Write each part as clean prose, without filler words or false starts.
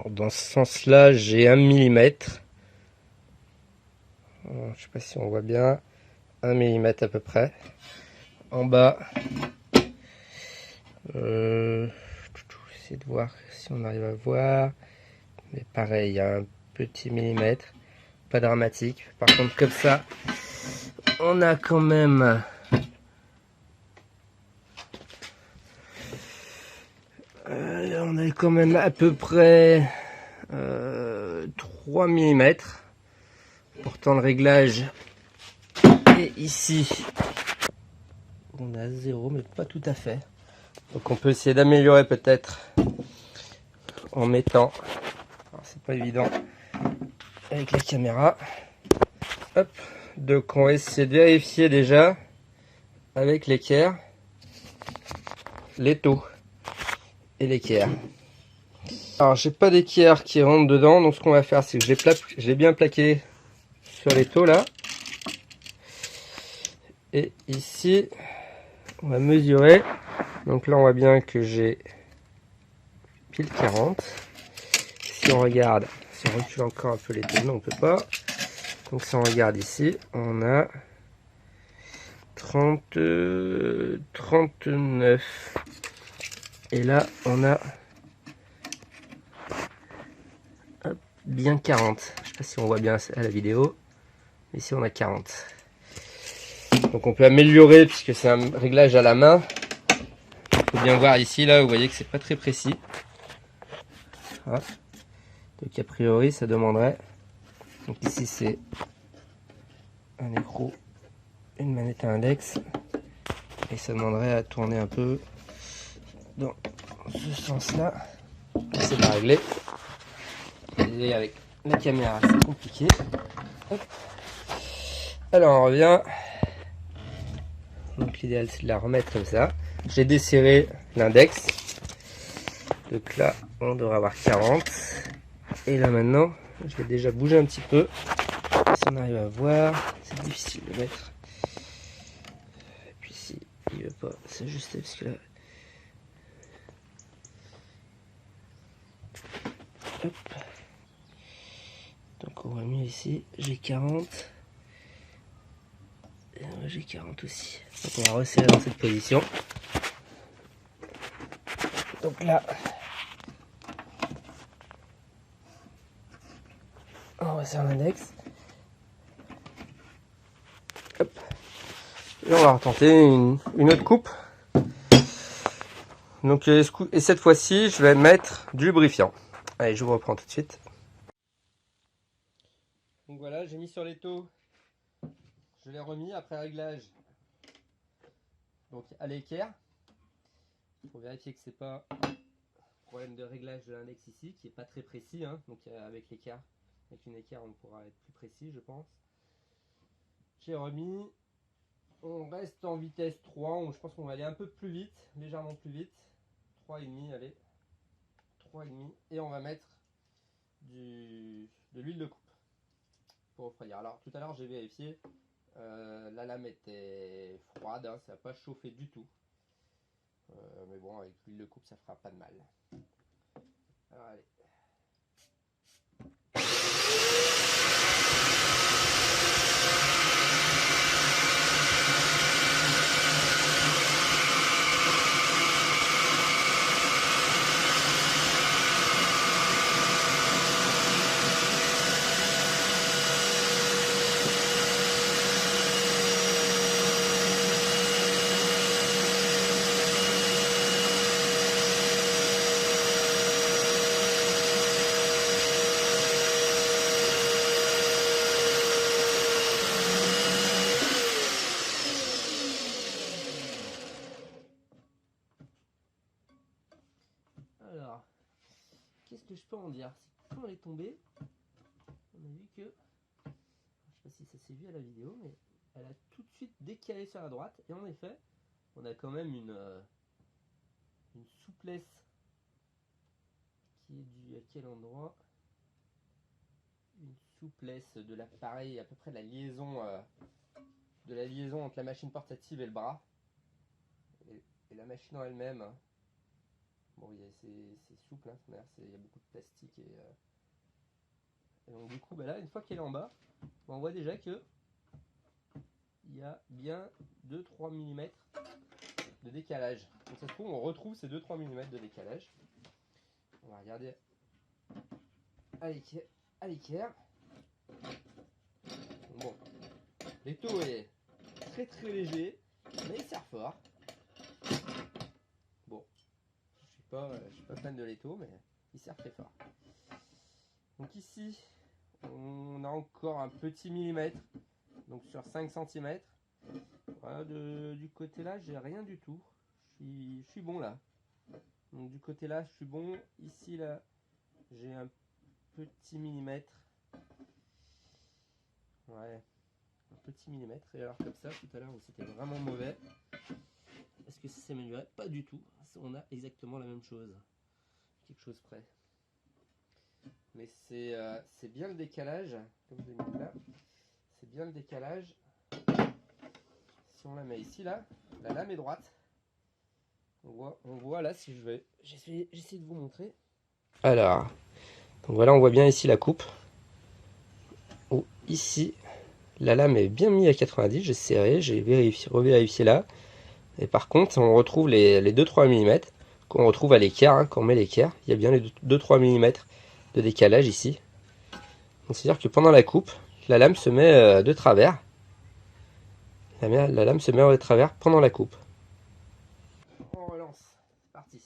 Dans ce sens-là, j'ai 1 millimètre. Je sais pas si on voit bien. 1 millimètre à peu près. En bas, essayer de voir si on arrive à voir. Mais pareil, il y a un petit millimètre. Pas dramatique. Par contre, comme ça, on a quand même... on a quand même à peu près 3 millimètres. Pourtant, le réglage est ici. On est à 0, mais pas tout à fait. Donc on peut essayer d'améliorer peut-être en mettant... C'est pas évident avec la caméra. Hop. Donc on va essayer de vérifier déjà avec l'équerre les taux et l'équerre. Alors j'ai pas d'équerre qui rentre dedans, donc ce qu'on va faire c'est que je l'ai bien plaqué sur les taux là. Et ici on va mesurer. Donc là on voit bien que j'ai pile 40. Si on regarde, si on recule encore un peu les taux, non on peut pas. Donc si on regarde ici, on a 39. Et là, on a bien 40. Je sais pas si on voit bien à la vidéo. Mais ici, on a 40. Donc on peut améliorer puisque c'est un réglage à la main. Il faut bien voir ici, là, vous voyez que c'est pas très précis. Voilà. Donc a priori, ça demanderait... Donc ici, c'est un écrou, une manette à index. Et ça demanderait à tourner un peu dans ce sens-là. C'est de régler. Et avec la caméra, c'est compliqué. Hop. Alors on revient. Donc l'idéal c'est de la remettre comme ça. J'ai desserré l'index. Donc là on devrait avoir 40. Et là maintenant, je vais déjà bouger un petit peu. Si on arrive à voir, c'est difficile de mettre. Et puis si il veut pas s'ajuster parce que là. Hop. Donc on voit mieux ici, j'ai 40. Et j'ai 40 aussi. Donc on va resserrer dans cette position. Donc là, on resserre l'index. Hop. Et on va retenter une autre coupe. Donc, et cette fois-ci, je vais mettre du lubrifiant. Allez, je vous reprends tout de suite. Donc voilà, j'ai mis sur les taux. Je l'ai remis après réglage. Donc à l'équerre. Pour vérifier que c'est pas problème de réglage de l'index ici, qui est pas très précis. Hein. Donc avec l'équerre, avec une équerre, on pourra être plus précis, je pense. J'ai remis. On reste en vitesse 3. Je pense qu'on va aller un peu plus vite, légèrement plus vite. 3,5, allez. 3,5. Et on va mettre de l'huile de coupe pour refroidir. Alors tout à l'heure j'ai vérifié, la lame était froide, hein, ça n'a pas chauffé du tout. Mais bon, avec l'huile de coupe ça fera pas de mal. Alors allez. Alors, qu'est-ce que je peux en dire? C'est que quand elle est tombée, on a vu que, je sais pas si ça s'est vu à la vidéo, mais elle a tout de suite décalé sur la droite. Et en effet, on a quand même une souplesse qui est due à quel endroit? Une souplesse de l'appareil, à peu près de la liaison entre la machine portative et le bras. Et la machine en elle-même. Bon, c'est souple, hein. Il y a beaucoup de plastique et donc du coup, bah là, une fois qu'elle est en bas, on voit déjà que il y a bien 2-3 mm de décalage. Donc ça se trouve, on retrouve ces 2-3 mm de décalage. On va regarder à l'équerre. Bon, l'étau est très très léger, mais il sert fort. Bon, je suis pas fan de l'étau, mais il sert très fort. Donc ici, on a encore un petit millimètre, donc sur 5 cm. Voilà, du côté là, j'ai rien du tout. Je suis bon là. Donc du côté là, je suis bon. Ici là, j'ai un petit millimètre. Ouais, un petit millimètre. Et alors comme ça, tout à l'heure où c'était vraiment mauvais, est-ce que ça s'est amélioré? Pas du tout. On a exactement la même chose. Quelque chose près. Mais c'est bien le décalage, comme je l'ai mis là. C'est bien le décalage. Si on la met ici là, la lame est droite. On voit là, si je vais, j'essaie de vous montrer. Alors, donc voilà, on voit bien ici la coupe. Où ici, la lame est bien mise à 90. J'ai serré, j'ai revérifié là. Et par contre, on retrouve les 2-3 mm qu'on retrouve à l'équerre, hein, quand on met l'équerre. Il y a bien les 2-3 mm de décalage ici. Donc c'est-à-dire que pendant la coupe, la lame se met de travers. La lame se met de travers pendant la coupe. On relance, c'est parti.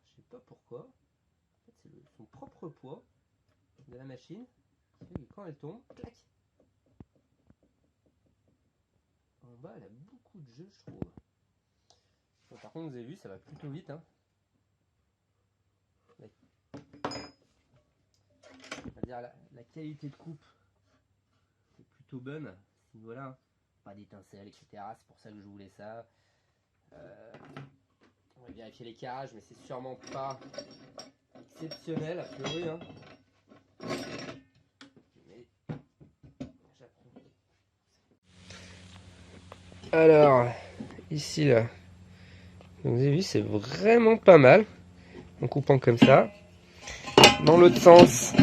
Je sais pas pourquoi. En fait, c'est son propre poids de la machine qui fait que quand elle tombe, clac. En bas, elle a beaucoup de jeu, je trouve. Bon, par contre, vous avez vu, ça va plutôt vite. Hein. On va dire la qualité de coupe est plutôt bonne. Voilà, hein. Pas d'étincelles, etc. C'est pour ça que je voulais ça. On va vérifier les carrages, mais c'est sûrement pas exceptionnel a priori. Hein. Mais j'apprends. Alors, ici là, vous avez vu, c'est vraiment pas mal en coupant comme ça. Dans l'autre sens,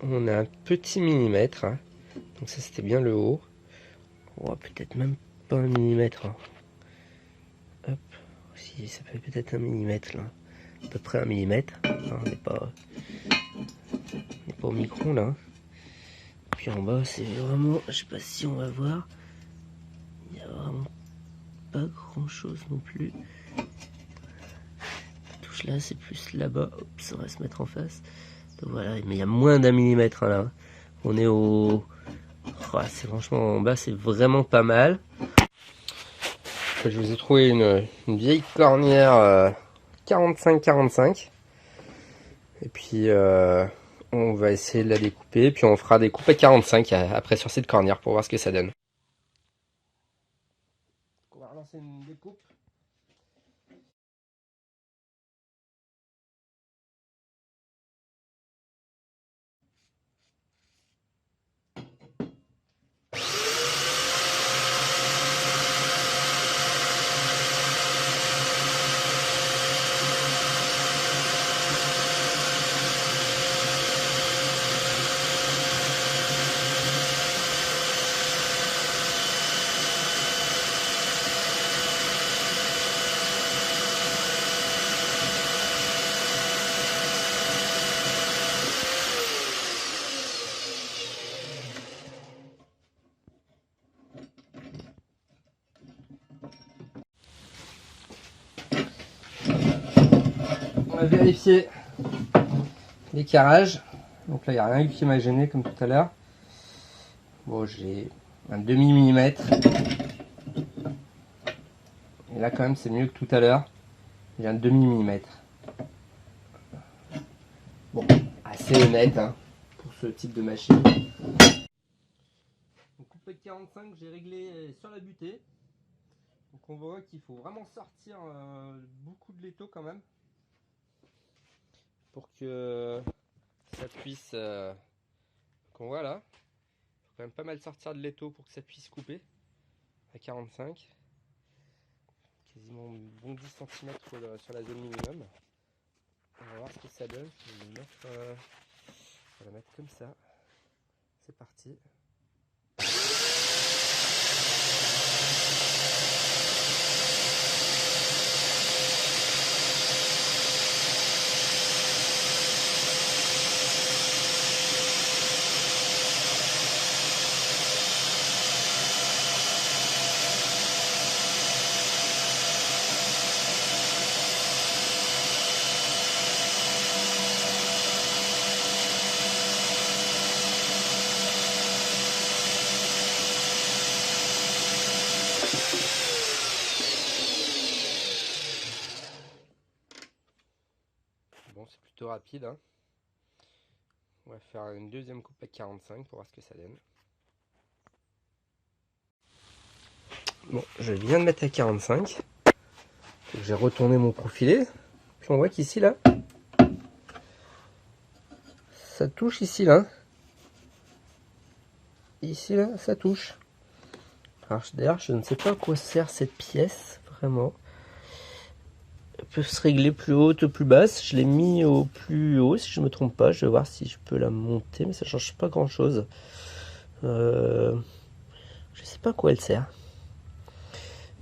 on a un petit millimètre. Hein. Donc ça c'était bien le haut. Oh, peut-être même pas un millimètre. Hein. Hop, si ça fait peut-être un millimètre là. À peu près un millimètre. Non, on n'est pas au micron là. Puis en bas c'est vraiment, je sais pas si on va voir. Il n'y a vraiment pas grand chose non plus. La touche là c'est plus là-bas. Hop, on va se mettre en face. Donc voilà, mais il y a moins d'un millimètre hein, là. On est au... Oh, c'est franchement en bas c'est vraiment pas mal. Je vous ai trouvé une vieille cornière 45-45. Et puis on va essayer de la découper. Puis on fera des coupes à 45 après sur cette cornière pour voir ce que ça donne. On va relancer une découpe. On va vérifier l'éclairage. Donc là, il n'y a rien qui m'a gêné comme tout à l'heure. Bon, j'ai un demi-millimètre. Et là, quand même, c'est mieux que tout à l'heure. J'ai un demi-millimètre. Bon, assez honnête hein, pour ce type de machine. Donc, coupette 45, j'ai réglé sur la butée. Donc, on voit qu'il faut vraiment sortir beaucoup de l'étau quand même. Pour que ça puisse... qu'on voit là. Il faut quand même pas mal sortir de l'étau pour que ça puisse couper. À 45. Quasiment bon 10 cm sur la zone minimum. On va voir ce que ça donne. On va la mettre comme ça. C'est parti. Bon, c'est plutôt rapide. Hein. On va faire une deuxième coupe à 45 pour voir ce que ça donne. Bon, je viens de mettre à 45. J'ai retourné mon profilé. Puis on voit qu'ici, là, ça touche ici, là. Ici, là, ça touche. Alors, d'ailleurs, je ne sais pas à quoi sert cette pièce, vraiment. Elle peut se régler plus haute ou plus basse. Je l'ai mis au plus haut, si je ne me trompe pas. Je vais voir si je peux la monter, mais ça ne change pas grand-chose. Je ne sais pas à quoi elle sert.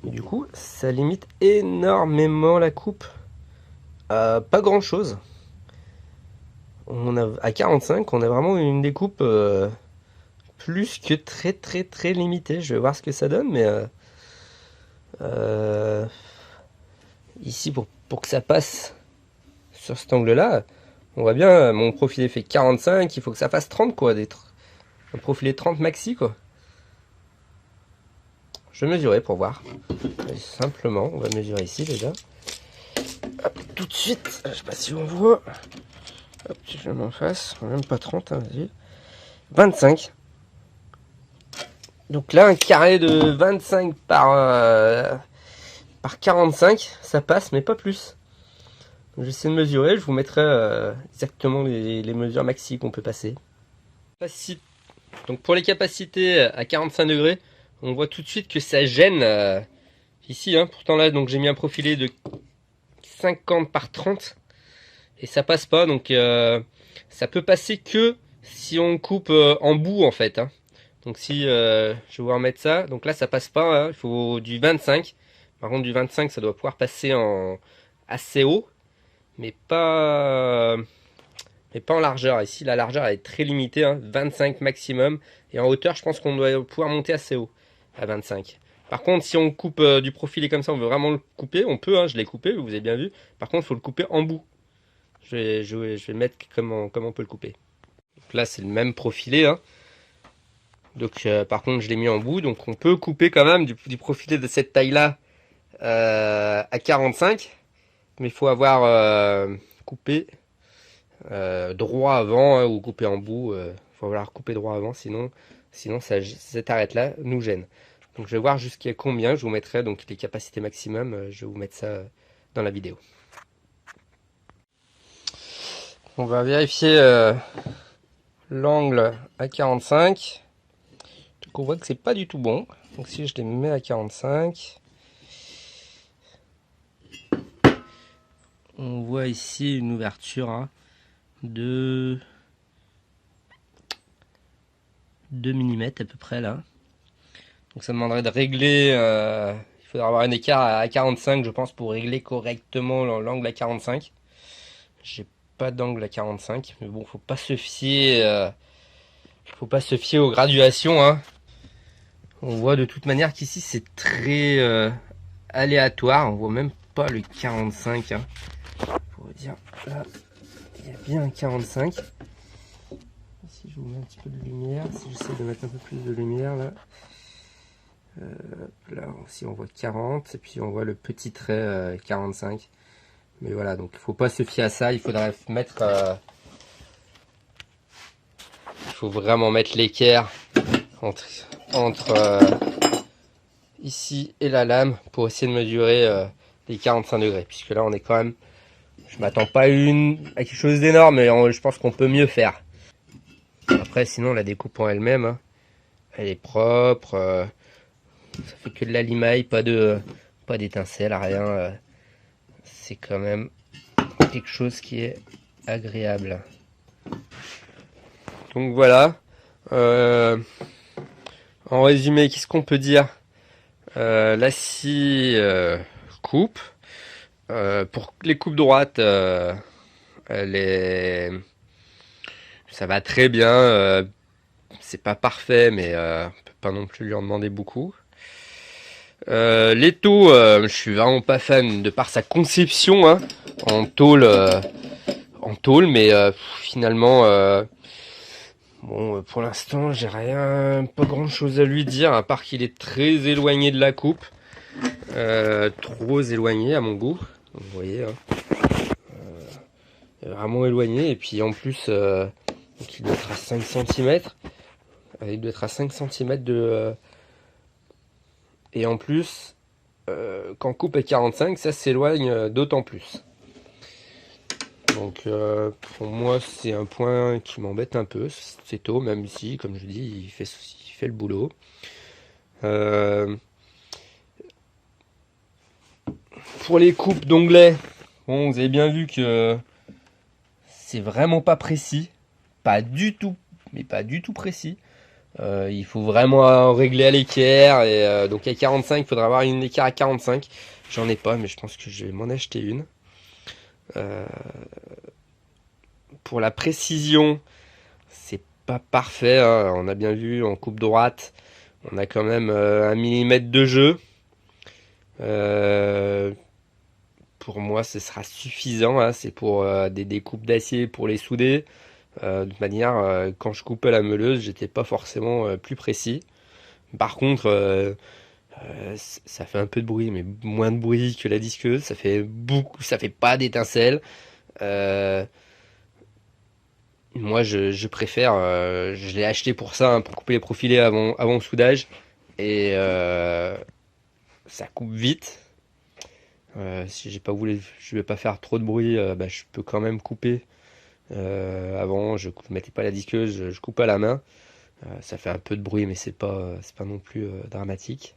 Mais du coup, ça limite énormément la coupe. Pas grand-chose. À 45, on a vraiment une découpe plus que très limitée. Je vais voir ce que ça donne, mais... ici pour que ça passe sur cet angle là on voit bien mon profilé fait 45, il faut que ça fasse 30 quoi, un profilé 30 maxi quoi. Je vais mesurer pour voir. Et simplement on va mesurer ici déjà. Hop, tout de suite, je sais pas si on voit. Hop, je m'en fasse, même pas 30 hein, vas-y. 25. Donc là un carré de 25 par 45, ça passe, mais pas plus. J'essaie de mesurer, je vous mettrai exactement les mesures maxi qu'on peut passer. Donc pour les capacités à 45 degrés, on voit tout de suite que ça gêne ici. Hein. Pourtant là, donc j'ai mis un profilé de 50 par 30 et ça passe pas. Donc ça peut passer que si on coupe en bout en fait. Hein. Donc si je vais vous remettre ça, donc là ça passe pas. Hein. Il faut du 25. Par contre, du 25, ça doit pouvoir passer assez haut, mais pas en largeur. Ici, la largeur elle est très limitée, hein, 25 maximum. Et en hauteur, je pense qu'on doit pouvoir monter assez haut, à 25. Par contre, si on coupe du profilé comme ça, on veut vraiment le couper, on peut, hein, je l'ai coupé, vous avez bien vu. Par contre, il faut le couper en bout. Je vais mettre comment on peut le couper. Donc là, c'est le même profilé, hein. Donc, par contre, je l'ai mis en bout. Donc, on peut couper quand même du profilé de cette taille-là à 45, mais il faut avoir coupé droit avant hein, ou coupé en bout. Faut avoir coupé droit avant, sinon cette arête là nous gêne. Donc je vais voir jusqu'à combien. Je vous mettrai donc les capacités maximum. Je vais vous mettre ça dans la vidéo. On va vérifier l'angle à 45. Donc on voit que c'est pas du tout bon. Donc si je les mets à 45. On voit ici une ouverture hein, de 2 mm à peu près là. Donc ça demanderait de régler, il faudra avoir un écart à 45 je pense pour régler correctement l'angle à 45. J'ai pas d'angle à 45, mais bon faut pas se fier aux graduations. Hein. On voit de toute manière qu'ici c'est très aléatoire, on voit même pas le 45. Hein. pour vous dire, là, il y a bien un 45. Si je vous mets un petit peu de lumière, si j'essaie de mettre un peu plus de lumière là. Là aussi on voit 40 et puis on voit le petit trait 45. Mais voilà, donc il faut pas se fier à ça, il faudrait mettre il faut vraiment mettre l'équerre entre ici et la lame pour essayer de mesurer les 45 degrés, puisque là on est quand même, je m'attends pas à quelque chose d'énorme, mais je pense qu'on peut mieux faire. Après sinon la découpe en elle-même, hein, elle est propre, ça fait que de la limaille, pas d'étincelle, rien, c'est quand même quelque chose qui est agréable. Donc voilà, en résumé, qu'est-ce qu'on peut dire? La scie coupe. Pour les coupes droites, ça va très bien. C'est pas parfait, mais on peut pas non plus lui en demander beaucoup. L'étau, je suis vraiment pas fan de par sa conception, hein, en tôle, mais finalement, bon, pour l'instant, j'ai pas grand chose à lui dire, à part qu'il est très éloigné de la coupe, trop éloigné à mon goût, vous voyez, hein. Vraiment éloigné, et puis en plus, donc il doit être à 5 cm, il doit être à 5 cm de... et en plus, quand coupe à 45, ça s'éloigne d'autant plus. Donc pour moi c'est un point qui m'embête un peu, c'est tôt, même si comme je dis il fait le boulot. Pour les coupes d'onglets, bon, vous avez bien vu que c'est vraiment pas précis, pas du tout, mais pas du tout précis. Il faut vraiment régler à l'équerre, et donc à 45 il faudra avoir une équerre à 45. J'en ai pas, mais je pense que je vais m'en acheter une. Pour la précision, c'est pas parfait, hein. On a bien vu en coupe droite, on a quand même 1 mm de jeu. Pour moi, ce sera suffisant, hein. C'est pour des découpes d'acier pour les souder. De toute manière, quand je coupais la meuleuse, j'étais pas forcément plus précis. Par contre, ça fait un peu de bruit, mais moins de bruit que la disqueuse. Ça fait pas d'étincelles. Moi, je préfère, je l'ai acheté pour ça, hein, pour couper les profilés avant le soudage. Et ça coupe vite. Si je vais pas faire trop de bruit, bah, je peux quand même couper. Avant, je ne mettais pas la disqueuse, je coupe à la main. Ça fait un peu de bruit, mais c'est pas non plus dramatique.